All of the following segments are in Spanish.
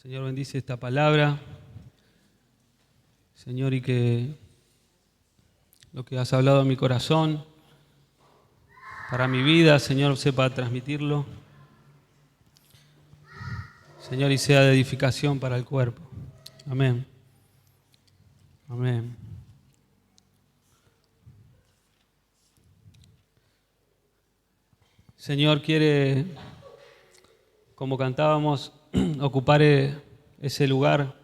Señor, bendice esta palabra, Señor, y que lo que has hablado en mi corazón, para mi vida, Señor, sepa transmitirlo, Señor, y sea de edificación para el cuerpo. Amén. Amén. Señor quiere, como cantábamos, ocupar ese lugar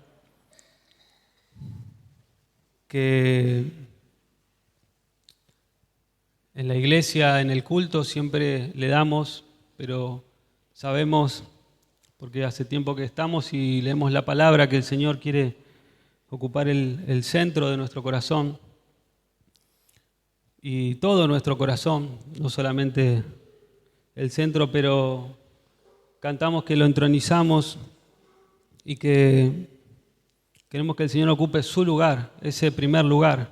que en la iglesia, en el culto, siempre le damos, pero sabemos, porque hace tiempo que estamos y leemos la palabra, que el Señor quiere ocupar el centro de nuestro corazón y todo nuestro corazón, no solamente el centro, pero cantamos que lo entronizamos y que queremos que el Señor ocupe su lugar, ese primer lugar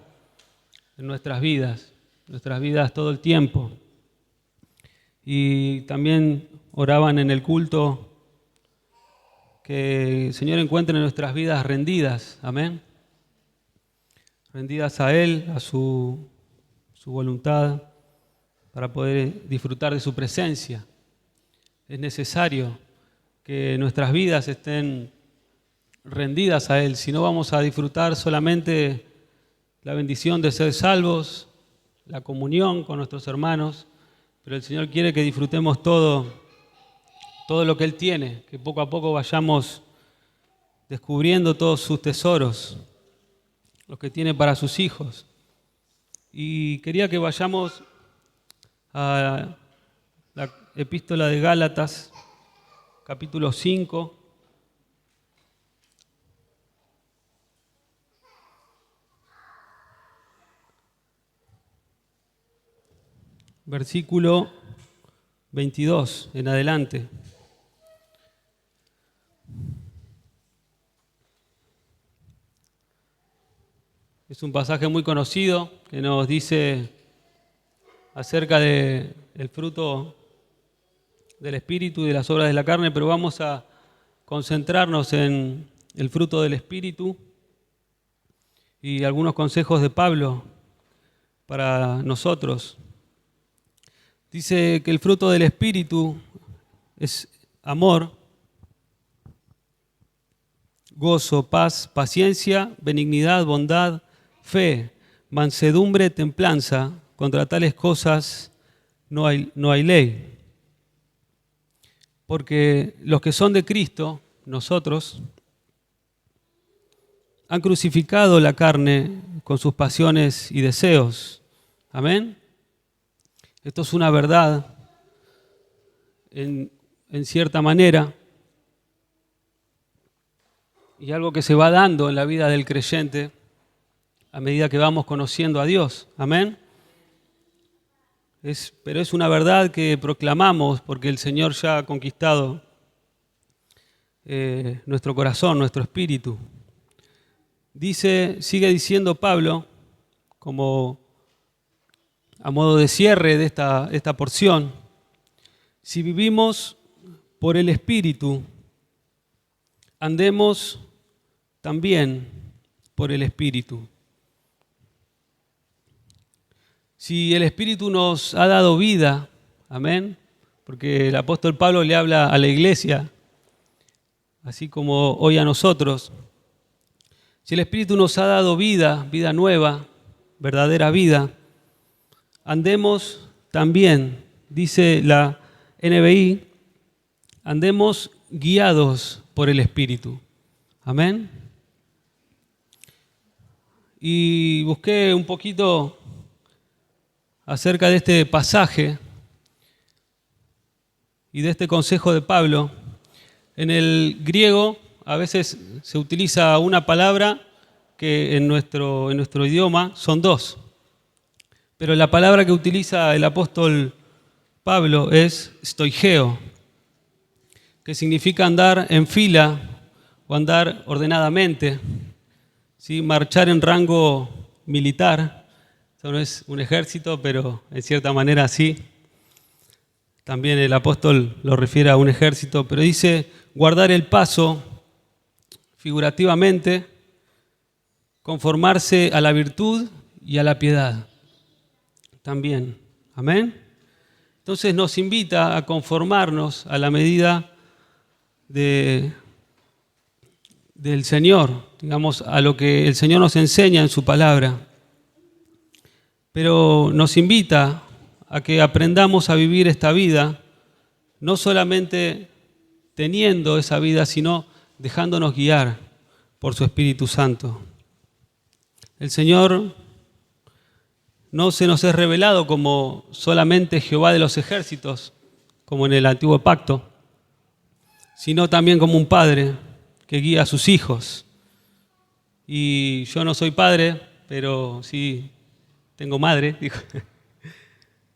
en nuestras vidas todo el tiempo. Y también oraban en el culto que el Señor encuentre nuestras vidas rendidas, amén, rendidas a Él, a su voluntad, para poder disfrutar de su presencia. Es necesario que nuestras vidas estén rendidas a Él, si no vamos a disfrutar solamente la bendición de ser salvos, la comunión con nuestros hermanos, pero el Señor quiere que disfrutemos todo lo que Él tiene, que poco a poco vayamos descubriendo todos sus tesoros, los que tiene para sus hijos. Y quería que vayamos a la epístola de Gálatas, capítulo 5. Versículo 22 en adelante. Es un pasaje muy conocido que nos dice acerca del fruto del Espíritu y de las obras de la carne, pero vamos a concentrarnos en el fruto del Espíritu y algunos consejos de Pablo para nosotros. Dice que el fruto del Espíritu es amor, gozo, paz, paciencia, benignidad, bondad, fe, mansedumbre, templanza. Contra tales cosas no hay ley. Porque los que son de Cristo, nosotros, han crucificado la carne con sus pasiones y deseos. Amén. Esto es una verdad en cierta manera y algo que se va dando en la vida del creyente a medida que vamos conociendo a Dios. Amén. Pero es una verdad que proclamamos porque el Señor ya ha conquistado nuestro corazón, nuestro espíritu. Sigue diciendo Pablo, como a modo de cierre de esta porción: si vivimos por el Espíritu, andemos también por el Espíritu. Si el Espíritu nos ha dado vida, amén, porque el apóstol Pablo le habla a la iglesia, así como hoy a nosotros. Si el Espíritu nos ha dado vida, vida nueva, verdadera vida, andemos también, dice la NBI, andemos guiados por el Espíritu. Amén. Y busqué un poquito acerca de este pasaje y de este consejo de Pablo. En el griego a veces se utiliza una palabra que en nuestro idioma son dos. Pero la palabra que utiliza el apóstol Pablo es stoigeo, que significa andar en fila o andar ordenadamente, ¿sí? Marchar en rango militar. Esto no es un ejército, pero en cierta manera sí. También el apóstol lo refiere a un ejército, pero dice guardar el paso figurativamente, conformarse a la virtud y a la piedad también. Amén. Entonces nos invita a conformarnos a la medida del Señor, digamos, a lo que el Señor nos enseña en su palabra. Pero nos invita a que aprendamos a vivir esta vida, no solamente teniendo esa vida, sino dejándonos guiar por su Espíritu Santo. El Señor no se nos es revelado como solamente Jehová de los ejércitos, como en el Antiguo Pacto, sino también como un padre que guía a sus hijos. Y yo no soy padre, pero sí tengo madre,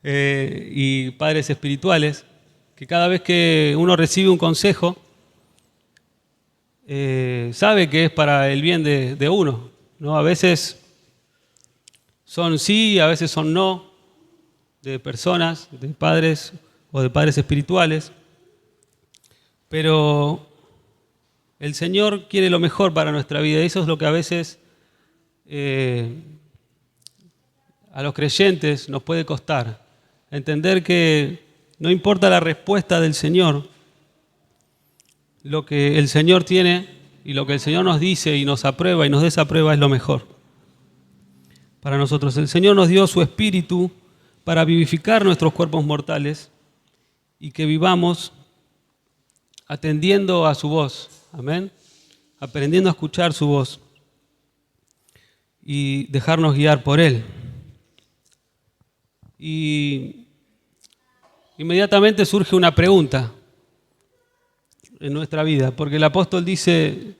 y padres espirituales, que cada vez que uno recibe un consejo, sabe que es para el bien de uno, ¿no? A veces son sí, a veces son no, de personas, de padres o de padres espirituales, pero el Señor quiere lo mejor para nuestra vida, y eso es lo que a veces a los creyentes nos puede costar, entender que no importa la respuesta del Señor, lo que el Señor tiene y lo que el Señor nos dice y nos aprueba y nos desaprueba es lo mejor para nosotros. El Señor nos dio su Espíritu para vivificar nuestros cuerpos mortales y que vivamos atendiendo a su voz, amén, aprendiendo a escuchar su voz y dejarnos guiar por Él. Y inmediatamente surge una pregunta en nuestra vida, porque el apóstol dice,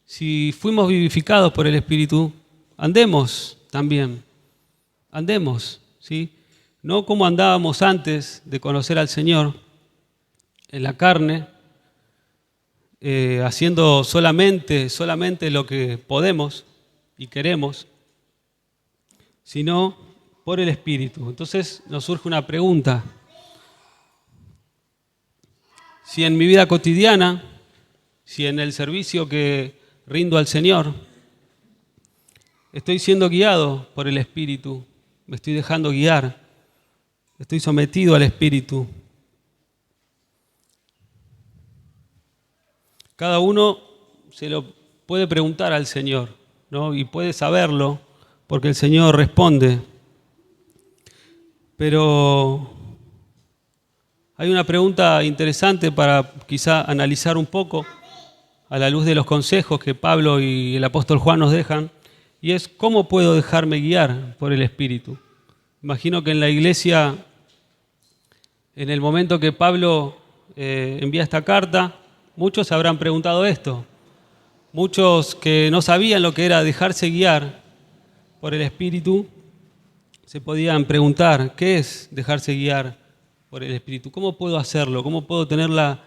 si fuimos vivificados por el Espíritu, andemos también, andemos, ¿sí? No como andábamos antes de conocer al Señor, en la carne, haciendo solamente lo que podemos y queremos, sino por el Espíritu. Entonces nos surge una pregunta. Si en mi vida cotidiana, si en el servicio que rindo al Señor, estoy siendo guiado por el Espíritu, me estoy dejando guiar, estoy sometido al Espíritu. Cada uno se lo puede preguntar al Señor, ¿no? Y puede saberlo porque el Señor responde. Pero hay una pregunta interesante para quizá analizar un poco a la luz de los consejos que Pablo y el apóstol Juan nos dejan, y es ¿cómo puedo dejarme guiar por el Espíritu? Imagino que en la iglesia, en el momento que Pablo envía esta carta, muchos se habrán preguntado esto. Muchos que no sabían lo que era dejarse guiar por el Espíritu, se podían preguntar, ¿qué es dejarse guiar por el Espíritu? ¿Cómo puedo hacerlo? ¿Cómo puedo tener la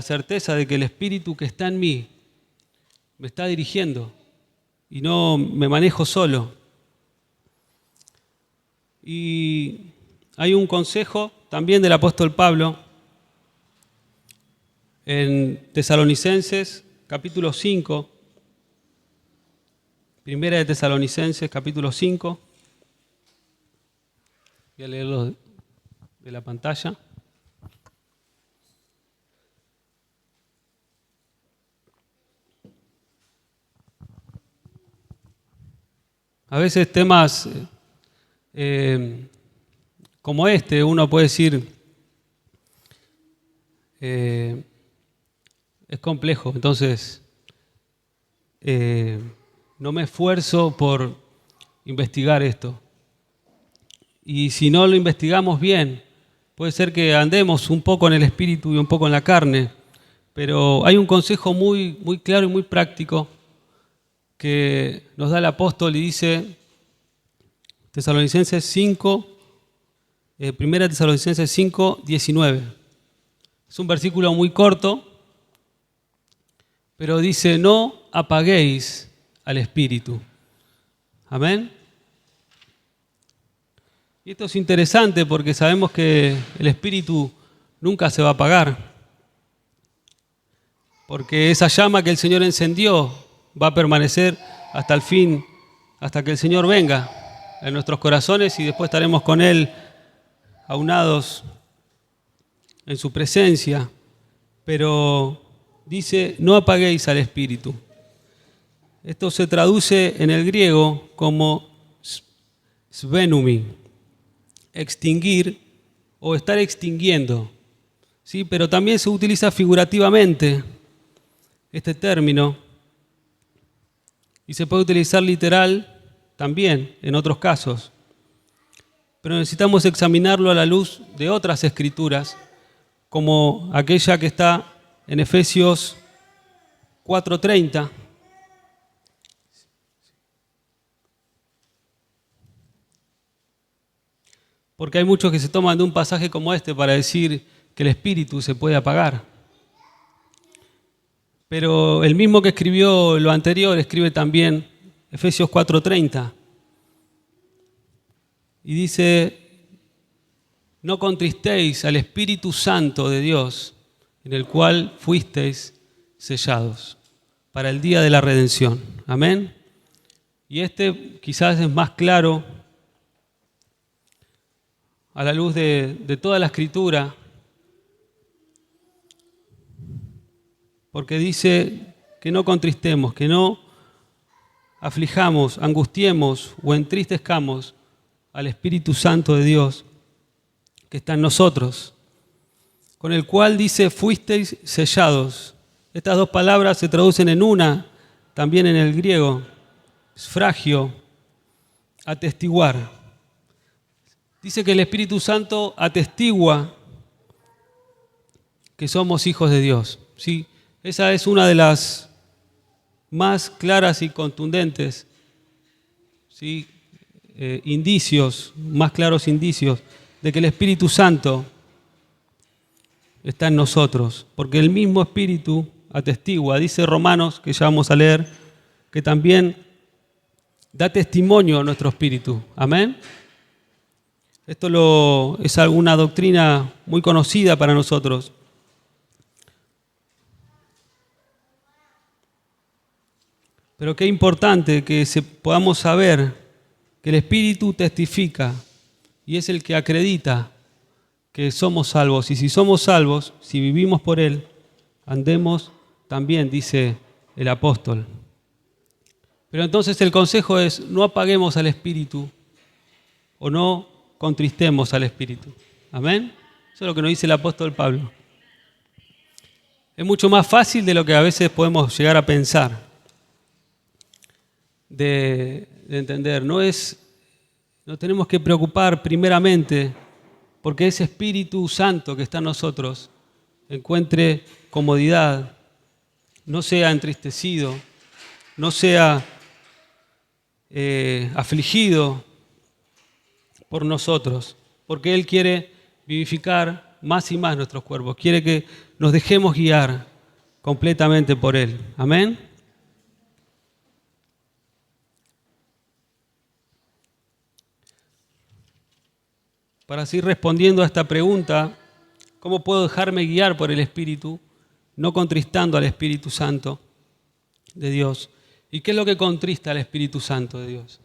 certeza de que el Espíritu que está en mí me está dirigiendo y no me manejo solo? Y hay un consejo también del apóstol Pablo en Tesalonicenses capítulo 5, primera de Tesalonicenses capítulo 5, voy a leerlo de la pantalla. A veces temas como este, uno puede decir, es complejo, entonces no me esfuerzo por investigar esto. Y si no lo investigamos bien, puede ser que andemos un poco en el espíritu y un poco en la carne, pero hay un consejo muy, muy claro y muy práctico que nos da el apóstol y dice, Tesalonicenses 5, primera Tesalonicenses 5, 19. Es un versículo muy corto, pero dice, no apaguéis al espíritu. Amén. Y esto es interesante porque sabemos que el espíritu nunca se va a apagar. porque esa llama que el Señor encendió va a permanecer hasta el fin, hasta que el Señor venga en nuestros corazones y después estaremos con Él aunados en su presencia. Pero dice, no apaguéis al Espíritu. Esto se traduce en el griego como svenumi, extinguir o estar extinguiendo. ¿Sí? Pero también se utiliza figurativamente este término y se puede utilizar literal también en otros casos. Pero necesitamos examinarlo a la luz de otras escrituras, como aquella que está en Efesios 4:30. Porque hay muchos que se toman de un pasaje como este para decir que el espíritu se puede apagar. Pero el mismo que escribió lo anterior escribe también Efesios 4:30. Y dice, no contristéis al Espíritu Santo de Dios, en el cual fuisteis sellados para el día de la redención. Amén. Y este quizás es más claro a la luz de toda la Escritura, porque dice que no contristemos, que no aflijamos, angustiemos o entristezcamos al Espíritu Santo de Dios que está en nosotros, con el cual dice, fuisteis sellados. Estas dos palabras se traducen en una, también en el griego, sfragio, atestiguar. Dice que el Espíritu Santo atestigua que somos hijos de Dios. ¿Sí? Esa es una de las más claras y contundentes, ¿sí? Indicios, más claros indicios de que el Espíritu Santo está en nosotros, porque el mismo Espíritu atestigua, dice Romanos, que ya vamos a leer, que también da testimonio a nuestro espíritu. Amén. Esto es alguna doctrina muy conocida para nosotros. Pero qué importante que podamos saber que el Espíritu testifica y es el que acredita que somos salvos. Y si somos salvos, si vivimos por Él, andemos también, dice el apóstol. Pero entonces el consejo es, no apaguemos al Espíritu o no contristemos al Espíritu. Amén. Eso es lo que nos dice el apóstol Pablo. Es mucho más fácil de lo que a veces podemos llegar a pensar, de entender. No tenemos que preocupar primeramente porque ese Espíritu Santo que está en nosotros encuentre comodidad, no sea entristecido, no sea afligido por nosotros, porque Él quiere vivificar más y más nuestros cuerpos, quiere que nos dejemos guiar completamente por Él. Amén. Para seguir respondiendo a esta pregunta, ¿cómo puedo dejarme guiar por el Espíritu, no contristando al Espíritu Santo de Dios? ¿Y qué es lo que contrista al Espíritu Santo de Dios?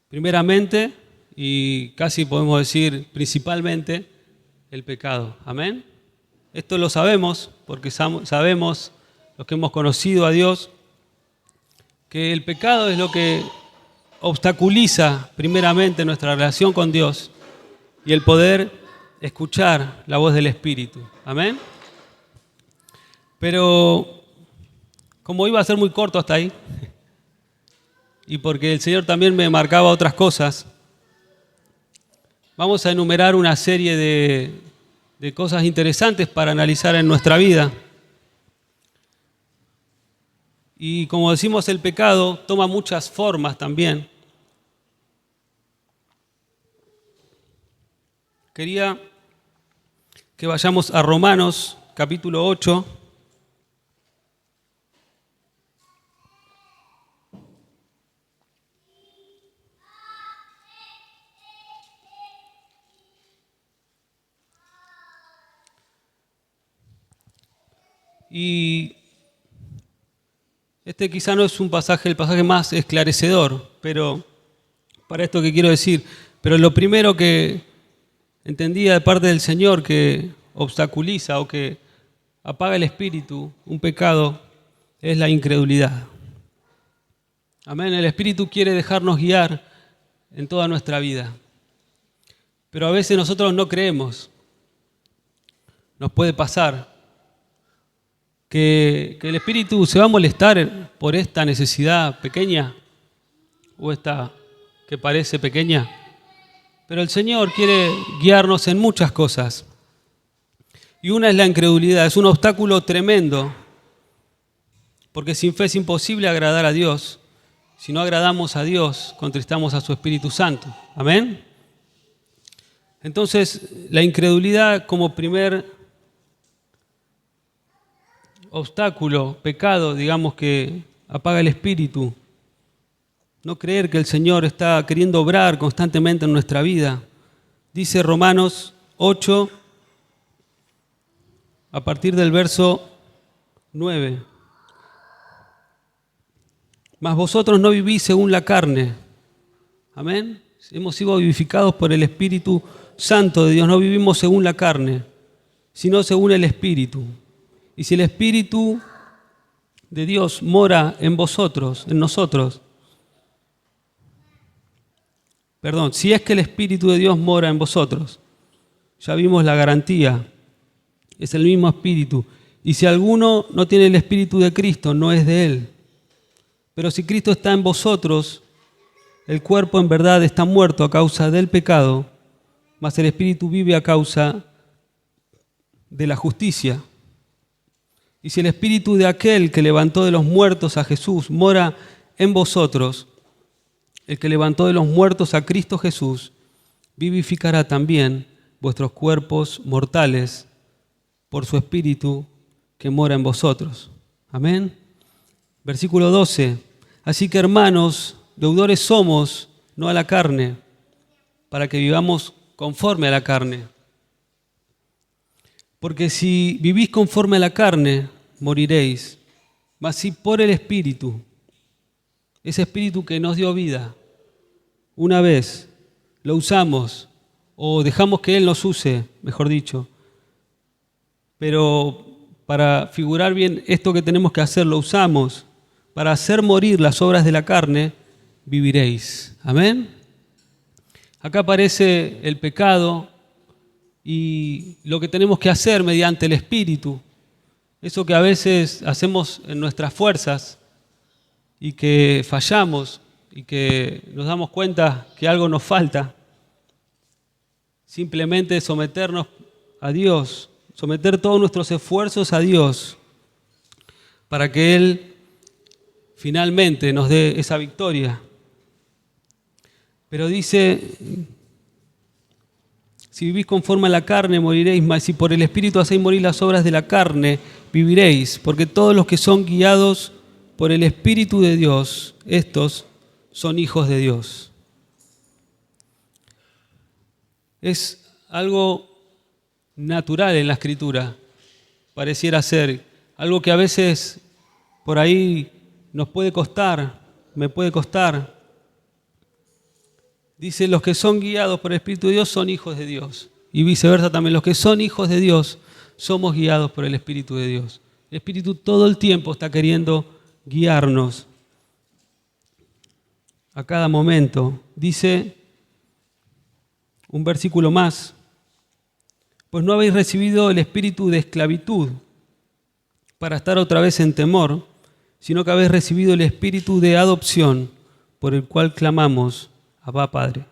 Primeramente, y casi podemos decir principalmente, el pecado. Amén. Esto lo sabemos porque sabemos, los que hemos conocido a Dios, que el pecado es lo que obstaculiza primeramente nuestra relación con Dios y el poder escuchar la voz del Espíritu. Amén. Pero como iba a ser muy corto hasta ahí, y porque el Señor también me marcaba otras cosas, vamos a enumerar una serie de cosas interesantes para analizar en nuestra vida. Y como decimos, el pecado toma muchas formas también. Quería que vayamos a Romanos capítulo 8. Y este quizá no es el pasaje más esclarecedor, pero para esto que quiero decir, pero lo primero que entendía de parte del Señor que obstaculiza o que apaga el espíritu, un pecado, es la incredulidad. Amén. El Espíritu quiere dejarnos guiar en toda nuestra vida. Pero a veces nosotros no creemos. Nos puede pasar que el Espíritu se va a molestar por esta necesidad pequeña o esta que parece pequeña. Pero el Señor quiere guiarnos en muchas cosas. Y una es la incredulidad. Es un obstáculo tremendo. Porque sin fe es imposible agradar a Dios. Si no agradamos a Dios, contristamos a su Espíritu Santo. Amén. Entonces, la incredulidad como primer obstáculo, pecado, digamos, que apaga el espíritu. No creer que el Señor está queriendo obrar constantemente en nuestra vida. Dice Romanos 8, a partir del verso 9. Mas vosotros no vivís según la carne. Amén. Hemos sido vivificados por el Espíritu Santo de Dios. No vivimos según la carne, sino según el Espíritu. Y si el Espíritu de Dios mora en vosotros, en nosotros, si es que el Espíritu de Dios mora en vosotros, ya vimos la garantía, es el mismo Espíritu. Y si alguno no tiene el Espíritu de Cristo, no es de Él. Pero si Cristo está en vosotros, el cuerpo en verdad está muerto a causa del pecado, mas el Espíritu vive a causa de la justicia. Y si el Espíritu de aquel que levantó de los muertos a Jesús mora en vosotros, el que levantó de los muertos a Cristo Jesús, vivificará también vuestros cuerpos mortales por su Espíritu que mora en vosotros. Amén. Versículo 12. Así que, hermanos, deudores somos, no a la carne, para que vivamos conforme a la carne. Porque si vivís conforme a la carne, moriréis. Mas si por el Espíritu, ese Espíritu que nos dio vida, una vez lo usamos o dejamos que Él nos use, mejor dicho, pero para figurar bien esto que tenemos que hacer, lo usamos para hacer morir las obras de la carne, viviréis. Amén. Acá aparece el pecado y lo que tenemos que hacer mediante el Espíritu. Eso que a veces hacemos en nuestras fuerzas y que fallamos y que nos damos cuenta que algo nos falta. Simplemente someternos a Dios, someter todos nuestros esfuerzos a Dios para que Él finalmente nos dé esa victoria. Pero dice, si vivís conforme a la carne, moriréis, mas si por el Espíritu hacéis morir las obras de la carne, viviréis, porque todos los que son guiados por el Espíritu de Dios, estos son hijos de Dios. Es algo natural en la Escritura, pareciera ser, algo que a veces por ahí nos puede costar, me puede costar. Dice, los que son guiados por el Espíritu de Dios son hijos de Dios. Y viceversa también, los que son hijos de Dios somos guiados por el Espíritu de Dios. El Espíritu todo el tiempo está queriendo guiarnos a cada momento. Dice un versículo más, pues no habéis recibido el espíritu de esclavitud para estar otra vez en temor, sino que habéis recibido el espíritu de adopción por el cual clamamos, Abba, Padre.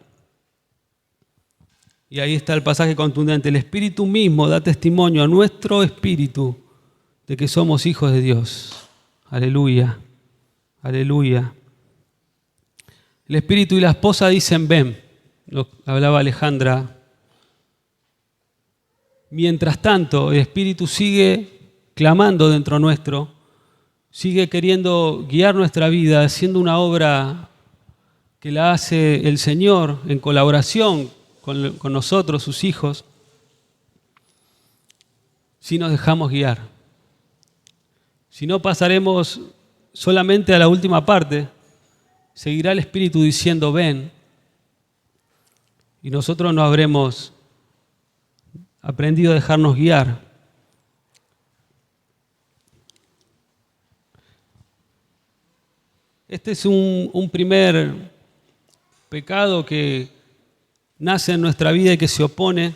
Y ahí está el pasaje contundente. El Espíritu mismo da testimonio a nuestro espíritu de que somos hijos de Dios. Aleluya, aleluya. El Espíritu y la esposa dicen, ven, lo hablaba Alejandra. Mientras tanto, el Espíritu sigue clamando dentro nuestro, sigue queriendo guiar nuestra vida, haciendo una obra que la hace el Señor en colaboración con nosotros, sus hijos, si nos dejamos guiar. Si no, pasaremos solamente a la última parte. Seguirá el Espíritu diciendo, ven. Y nosotros no habremos aprendido a dejarnos guiar. Este es un primer pecado que nace en nuestra vida y que se opone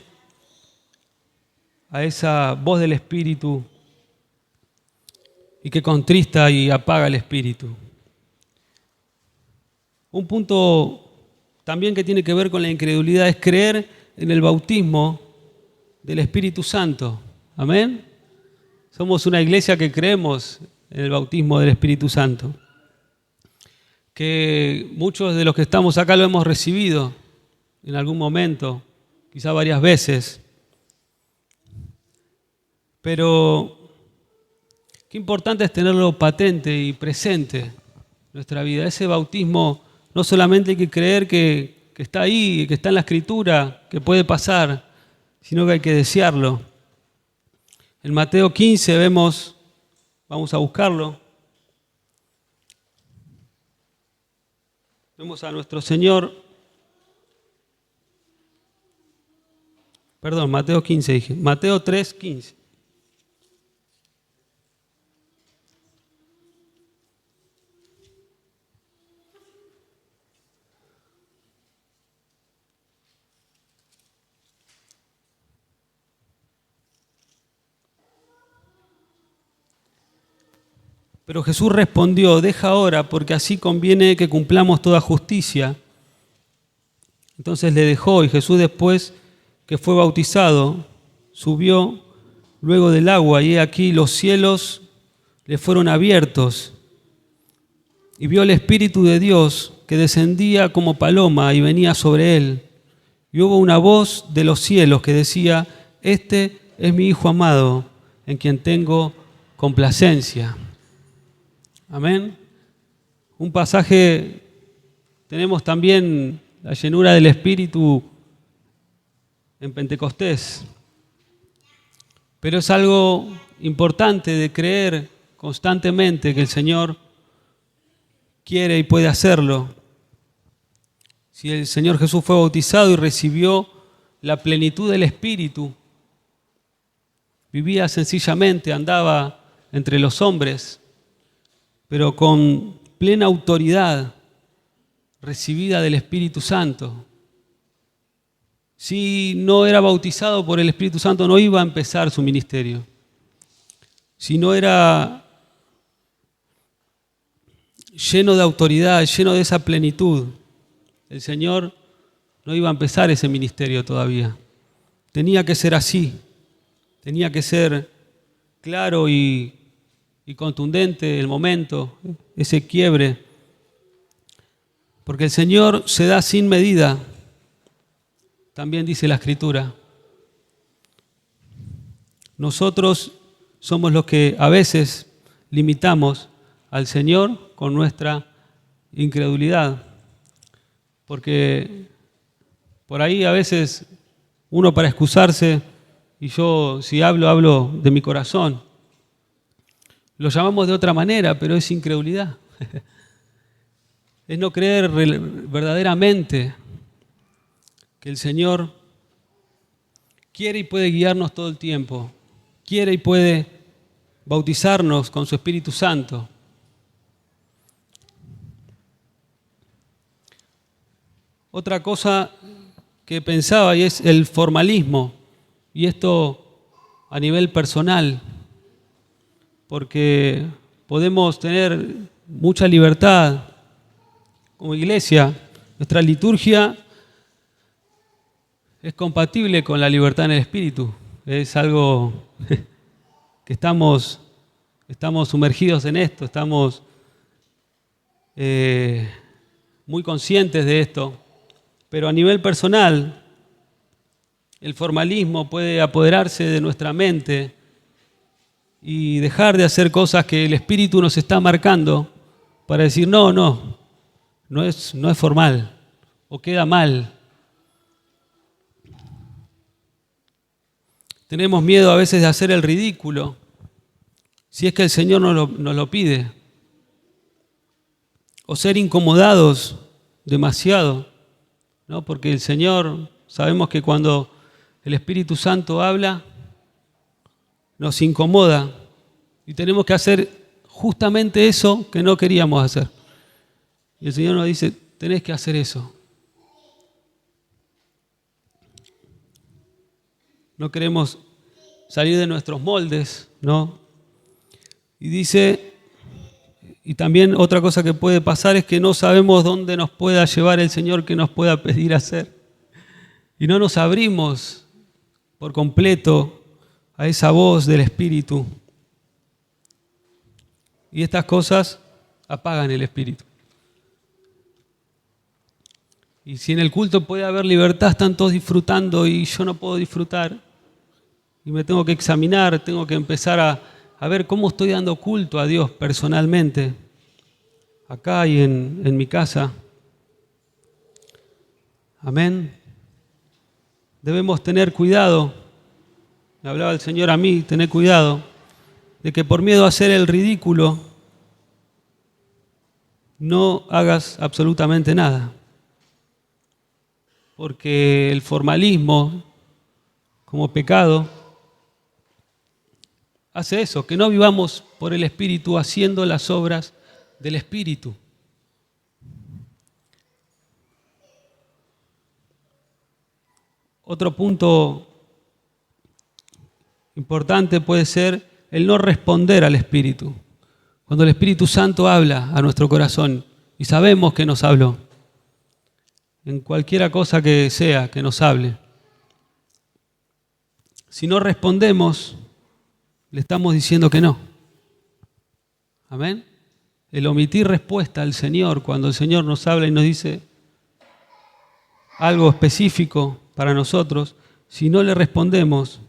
a esa voz del Espíritu y que contrista y apaga el Espíritu. Un punto también que tiene que ver con la incredulidad es creer en el bautismo del Espíritu Santo. ¿Amén? Somos una iglesia que creemos en el bautismo del Espíritu Santo. Que muchos de los que estamos acá lo hemos recibido en algún momento, quizá varias veces. Pero qué importante es tenerlo patente y presente en nuestra vida. Ese bautismo no solamente hay que creer que está ahí, que está en la Escritura, que puede pasar, sino que hay que desearlo. En Mateo 15 vemos, vamos a buscarlo, vemos a nuestro Señor, perdón, Mateo 15 dije, Mateo 3, 15. Pero Jesús respondió, deja ahora, porque así conviene que cumplamos toda justicia. Entonces le dejó, y Jesús, después que fue bautizado, subió luego del agua, y he aquí los cielos le fueron abiertos, y vio el Espíritu de Dios que descendía como paloma y venía sobre él. Y hubo una voz de los cielos que decía, este es mi Hijo amado, en quien tengo complacencia. Amén. Un pasaje, tenemos también la llenura del Espíritu en Pentecostés. Pero es algo importante de creer constantemente que el Señor quiere y puede hacerlo. Si el Señor Jesús fue bautizado y recibió la plenitud del Espíritu, vivía sencillamente, andaba entre los hombres, pero con plena autoridad recibida del Espíritu Santo. Si no era bautizado por el Espíritu Santo, no iba a empezar su ministerio. Si no era lleno de autoridad, lleno de esa plenitud, el Señor no iba a empezar ese ministerio todavía. Tenía que ser así, tenía que ser claro y contundente el momento, ese quiebre, porque el Señor se da sin medida, también dice la Escritura. Nosotros somos los que a veces limitamos al Señor con nuestra incredulidad, porque por ahí a veces uno para excusarse, y yo si hablo de mi corazón, lo llamamos de otra manera, pero es incredulidad. Es no creer verdaderamente que el Señor quiere y puede guiarnos todo el tiempo, quiere y puede bautizarnos con su Espíritu Santo. Otra cosa que pensaba y es el formalismo, y esto a nivel personal, porque podemos tener mucha libertad como iglesia. Nuestra liturgia es compatible con la libertad en el Espíritu. Es algo que estamos sumergidos en esto, estamos muy conscientes de esto. Pero a nivel personal, el formalismo puede apoderarse de nuestra mente y dejar de hacer cosas que el Espíritu nos está marcando para decir, no es formal o queda mal. Tenemos miedo a veces de hacer el ridículo si es que el Señor nos lo pide, o ser incomodados demasiado, ¿no? Porque el Señor, sabemos que cuando el Espíritu Santo habla, nos incomoda y tenemos que hacer justamente eso que no queríamos hacer. Y el Señor nos dice, tenés que hacer eso. No queremos salir de nuestros moldes, ¿no? Y dice, y también otra cosa que puede pasar es que no sabemos dónde nos pueda llevar el Señor, que nos pueda pedir hacer. Y no nos abrimos por completo a esa voz del Espíritu. Y estas cosas apagan el Espíritu. Y si en el culto puede haber libertad, están todos disfrutando y yo no puedo disfrutar. Y me tengo que examinar, tengo que empezar a ver cómo estoy dando culto a Dios personalmente, acá y en mi casa. Amén. Debemos tener cuidado, me hablaba el Señor a mí, tener cuidado, de que por miedo a hacer el ridículo, no hagas absolutamente nada. Porque el formalismo, como pecado, hace eso, que no vivamos por el Espíritu haciendo las obras del Espíritu. Otro punto importante puede ser el no responder al Espíritu. Cuando el Espíritu Santo habla a nuestro corazón y sabemos que nos habló, en cualquiera cosa que sea que nos hable, si no respondemos, le estamos diciendo que no. Amén. El omitir respuesta al Señor cuando el Señor nos habla y nos dice algo específico para nosotros, si no le respondemos,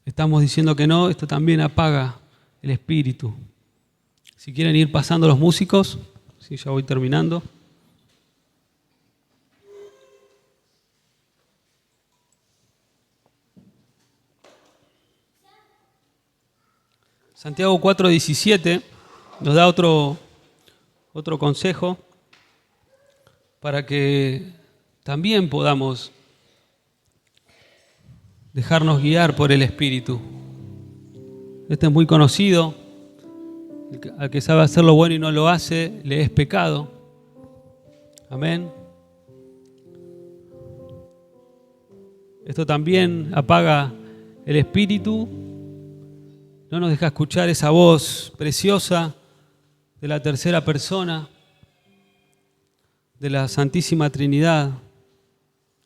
estamos diciendo que no. Esto también apaga el espíritu. Si quieren ir pasando los músicos, sí, ya voy terminando. Santiago 4:17 nos da otro consejo para que también podamos dejarnos guiar por el Espíritu. Este es muy conocido. Al que sabe hacer lo bueno y no lo hace, le es pecado. Amén. Esto también apaga el espíritu. No nos deja escuchar esa voz preciosa de la tercera persona de la Santísima Trinidad,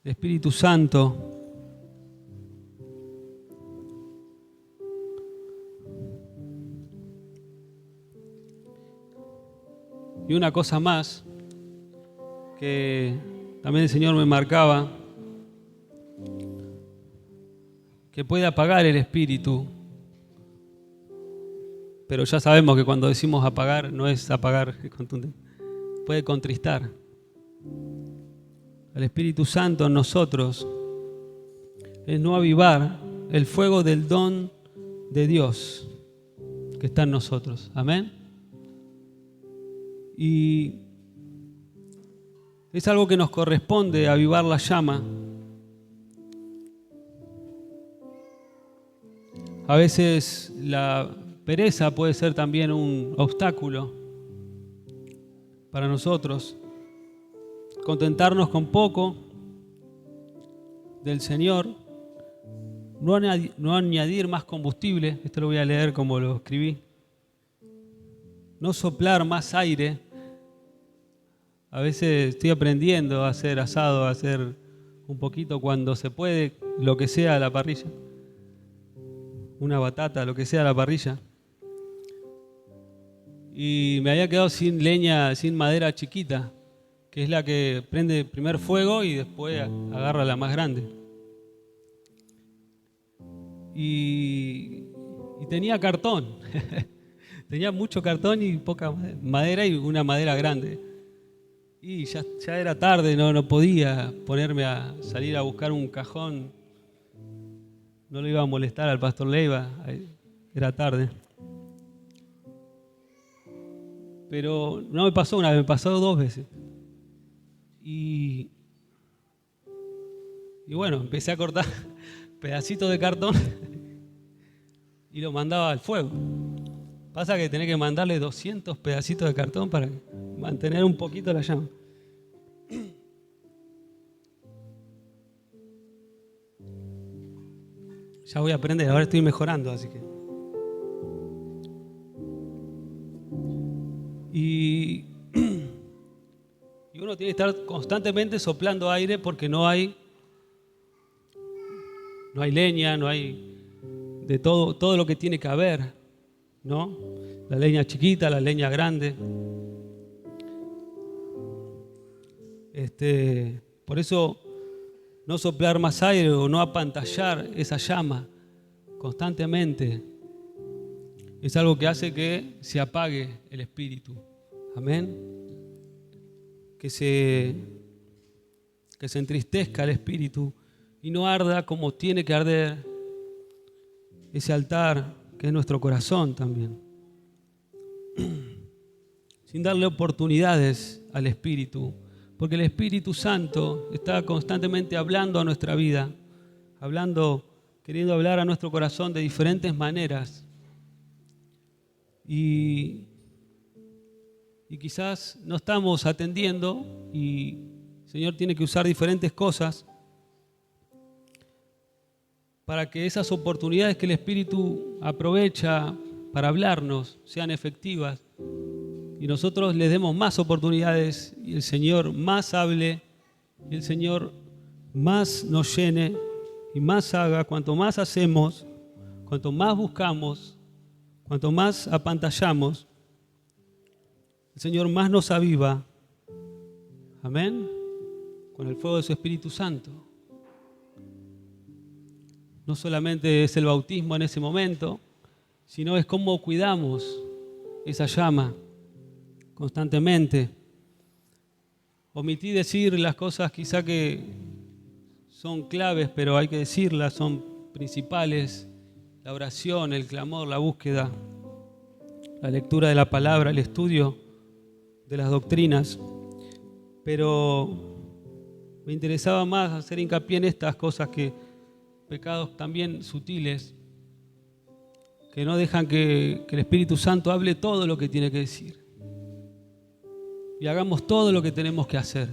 el Espíritu Santo. Y una cosa más que también el Señor me marcaba, que puede apagar el espíritu, pero ya sabemos que cuando decimos apagar, no es apagar, puede contristar. El Espíritu Santo en nosotros es no avivar el fuego del don de Dios que está en nosotros. Amén. Y es algo que nos corresponde, avivar la llama. A veces la pereza puede ser también un obstáculo para nosotros. Contentarnos con poco del Señor, no añadir más combustible, esto lo voy a leer como lo escribí, no soplar más aire. A veces estoy aprendiendo a hacer asado, a hacer un poquito cuando se puede, lo que sea a la parrilla, una batata, lo que sea a la parrilla. Y me había quedado sin leña, sin madera chiquita, que es la que prende primer fuego y después agarra la más grande. Y tenía cartón, tenía mucho cartón y poca madera y una madera grande. Y ya era tarde, no podía ponerme a salir a buscar un cajón no lo iba a molestar al pastor Leiva, era tarde. Pero no me pasó una vez, me pasó 2 veces. Y bueno, empecé a cortar pedacitos de cartón y lo mandaba al fuego. Pasa que tenés que mandarle 200 pedacitos de cartón para mantener un poquito la llama. Ya voy a aprender, ahora estoy mejorando, así que. Y uno tiene que estar constantemente soplando aire porque no hay leña, no hay de todo lo que tiene que haber, ¿no? La leña chiquita, la leña grande. Por eso no soplar más aire o no apantallar esa llama constantemente es algo que hace que se apague el espíritu. Amén. Que se entristezca el espíritu y no arda como tiene que arder ese altar que es nuestro corazón también. Sin darle oportunidades al espíritu, porque el Espíritu Santo está constantemente hablando a nuestra vida, queriendo hablar a nuestro corazón de diferentes maneras. Y quizás no estamos atendiendo y el Señor tiene que usar diferentes cosas para que esas oportunidades que el Espíritu aprovecha para hablarnos sean efectivas y nosotros le demos más oportunidades y el Señor más hable y el Señor más nos llene y más haga. Cuanto más hacemos, cuanto más buscamos, cuanto más apantallamos, el Señor más nos aviva. Amén. Con el fuego de su Espíritu Santo. No solamente es el bautismo en ese momento, sino es cómo cuidamos esa llama constantemente. Omití decir las cosas quizá que son claves, pero hay que decirlas, son principales. La oración, el clamor, la búsqueda, la lectura de la palabra, el estudio de las doctrinas. Pero me interesaba más hacer hincapié en estas cosas que pecados también sutiles, que no dejan que el Espíritu Santo hable todo lo que tiene que decir. Y hagamos todo lo que tenemos que hacer.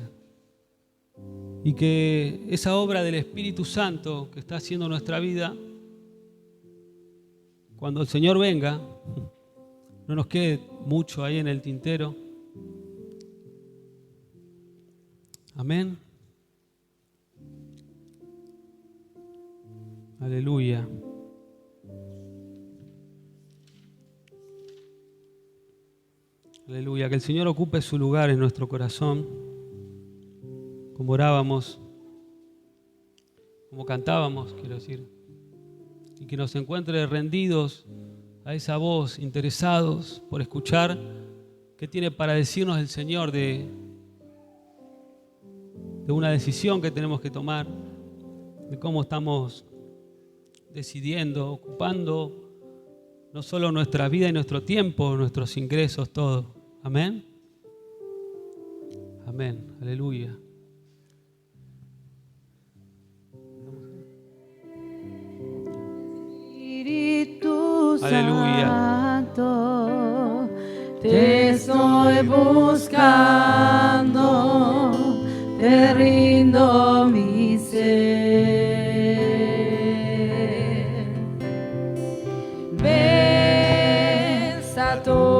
Y que esa obra del Espíritu Santo que está haciendo nuestra vida, cuando el Señor venga, no nos quede mucho ahí en el tintero. Amén. Aleluya. Aleluya. Que el Señor ocupe su lugar en nuestro corazón, como orábamos, como cantábamos, quiero decir, y que nos encuentre rendidos a esa voz, interesados por escuchar qué tiene para decirnos el Señor de una decisión que tenemos que tomar, de cómo estamos decidiendo, ocupando no solo nuestra vida y nuestro tiempo, nuestros ingresos, todo. Amén. Amén. Aleluya. Espíritu Aleluya. Santo, te estoy buscando, te rindo mi ser. Ven, Santo